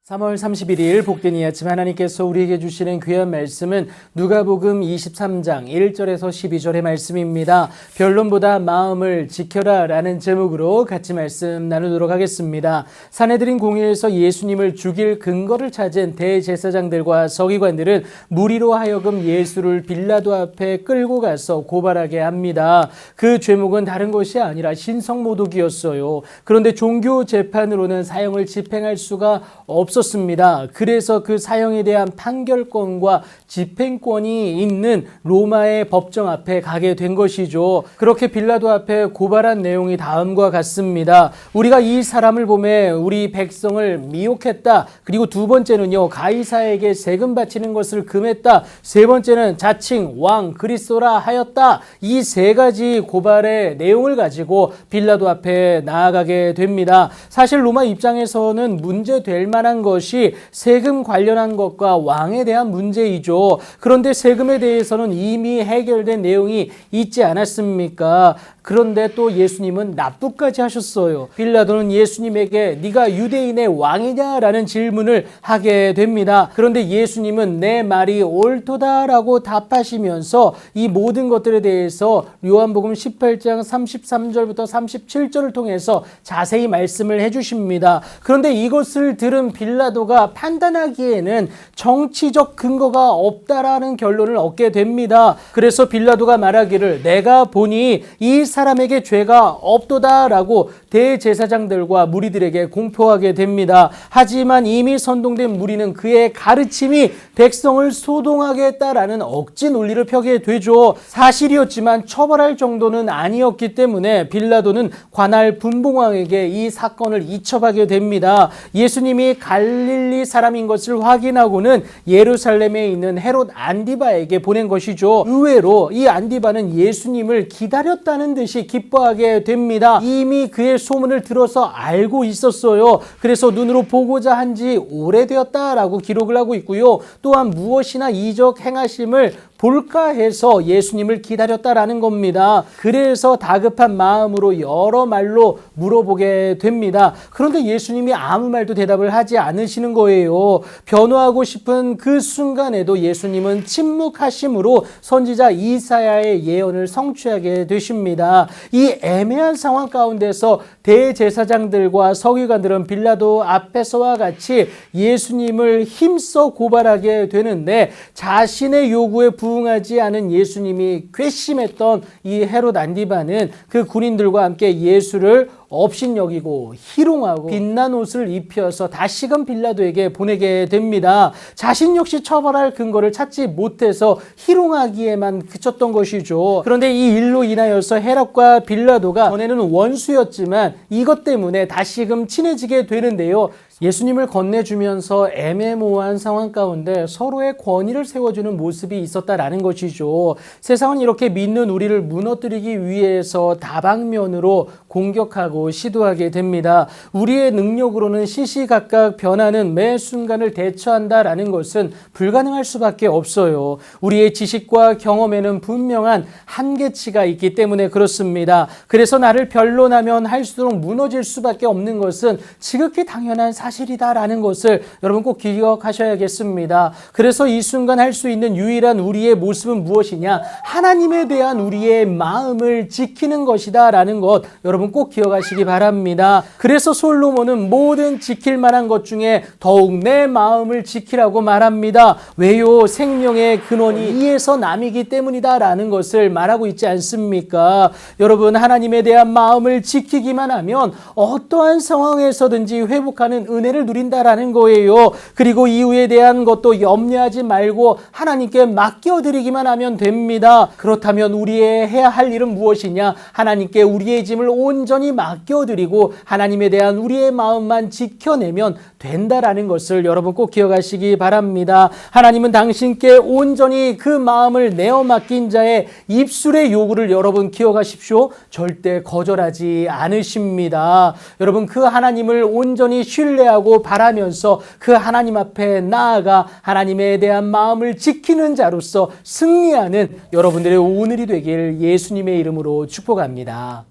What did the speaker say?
3월 31일 복된 이 아침 하나님께서 우리에게 주시는 귀한 말씀은 누가복음 23장 1절에서 12절의 말씀입니다. 변론보다 마음을 지켜라 라는 제목으로 같이 말씀 나누도록 하겠습니다. 산헤드린 공회에서 예수님을 죽일 근거를 찾은 대제사장들과 서기관들은 무리로 하여금 예수를 빌라도 앞에 끌고 가서 고발하게 합니다. 그 죄목은 다른 것이 아니라 신성모독이었어요. 그런데 종교 재판으로는 사형을 집행할 수가 없었습니다. 그래서 그 사형에 대한 판결권과 집행권이 있는 로마의 법정 앞에 가게 된 것이죠. 그렇게 빌라도 앞에 고발한 내용이 다음과 같습니다. 우리가 이 사람을 보매 우리 백성을 미혹했다. 그리고 두 번째는요, 가이사에게 세금 바치는 것을 금했다. 세 번째는 자칭 왕 그리스도라 하였다. 이 세 가지 고발의 내용을 가지고 빌라도 앞에 나아가게 됩니다. 사실 로마 입장에서는 문제될 만한 것이 세금 관련한 것과 왕에 대한 문제이죠. 그런데 세금에 대해서는 이미 해결된 내용이 있지 않았습니까? 그런데 또 예수님은 납부까지 하셨어요. 빌라도는 예수님에게 네가 유대인의 왕이냐라는 질문을 하게 됩니다. 그런데 예수님은 내 말이 옳도다라고 답하시면서 이 모든 것들에 대해서 요한복음 18장 33절부터 37절을 통해서 자세히 말씀을 해주십니다. 그런데 이것을 들은 빌라도가 판단하기에는 정치적 근거가 없다라는 결론을 얻게 됩니다. 그래서 빌라도가 말하기를 내가 보니 이 사람에게 죄가 없도다라고 대제사장들과 무리들에게 공표하게 됩니다. 하지만 이미 선동된 무리는 그의 가르침이 백성을 소동하게 했다라는 억지 논리를 펴게 되죠. 사실이었지만 처벌할 정도는 아니었기 때문에 빌라도는 관할 분봉왕에게 이 사건을 이첩하게 됩니다. 예수님이 갈릴리 사람인 것을 확인하고는 예루살렘에 있는 헤롯 안디바에게 보낸 것이죠. 의외로 이 안디바는 예수님을 기다렸다는 듯이 기뻐하게 됩니다. 이미 그의 소문을 들어서 알고 있었어요. 그래서 눈으로 보고자 한 지 오래되었다라고 기록을 하고 있고요. 또한 무엇이나 이적 행하심을 볼까 해서 예수님을 기다렸다라는 겁니다. 그래서 다급한 마음으로 여러 말로 물어보게 됩니다. 그런데 예수님이 아무 말도 대답을 하지 않으시는 거예요. 변호하고 싶은 그 순간에도 예수님은 침묵하심으로 선지자 이사야의 예언을 성취하게 되십니다. 이 애매한 상황 가운데서 대제사장들과 서기관들은 빌라도 앞에서와 같이 예수님을 힘써 고발하게 되는데 자신의 요구에 부응하지 않은 예수님이 괘씸했던 이 헤롯 안디바는 그 군인들과 함께 예수를 업신여기고 희롱하고 빛난 옷을 입혀서 다시금 빌라도에게 보내게 됩니다. 자신 역시 처벌할 근거를 찾지 못해서 희롱하기에만 그쳤던 것이죠. 그런데 이 일로 인하여서 헤롯과 빌라도가 전에는 원수였지만 이것 때문에 다시금 친해지게 되는데요. 예수님을 건네주면서 애매모호한 상황 가운데 서로의 권위를 세워주는 모습이 있었다라는 것이죠. 세상은 이렇게 믿는 우리를 무너뜨리기 위해서 다방면으로 공격하고 시도하게 됩니다. 우리의 능력으로는 시시각각 변하는 매 순간을 대처한다라는 것은 불가능할 수밖에 없어요. 우리의 지식과 경험에는 분명한 한계치가 있기 때문에 그렇습니다. 그래서 나를 변론하면 할수록 무너질 수밖에 없는 것은 지극히 당연한 사실이다라는 것을 여러분 꼭 기억하셔야겠습니다. 그래서 이 순간 할 수 있는 유일한 우리의 모습은 무엇이냐? 하나님에 대한 우리의 마음을 지키는 것이다라는 것 여러분 꼭 기억하시기 바랍니다. 그래서 솔로몬은 모든 지킬 만한 것 중에 더욱 내 마음을 지키라고 말합니다. 왜요? 생명의 근원이 이에서 남이기 때문이다라는 것을 말하고 있지 않습니까? 여러분 하나님에 대한 마음을 지키기만 하면 어떠한 상황에서든지 회복하는 은혜를 누린다라는 거예요. 그리고 이후에 대한 것도 염려하지 말고 하나님께 맡겨드리기만 하면 됩니다. 그렇다면 우리의 해야 할 일은 무엇이냐? 하나님께 우리의 짐을 온전히 맡겨드리고 하나님에 대한 우리의 마음만 지켜내면 된다라는 것을 여러분 꼭 기억하시기 바랍니다. 하나님은 당신께 온전히 그 마음을 내어 맡긴 자의 입술의 요구를 여러분 기억하십시오. 절대 거절하지 않으십니다. 여러분 그 하나님을 온전히 신뢰하고 바라면서 그 하나님 앞에 나아가 하나님에 대한 마음을 지키는 자로서 승리하는 여러분들의 오늘이 되길 예수님의 이름으로 축복합니다.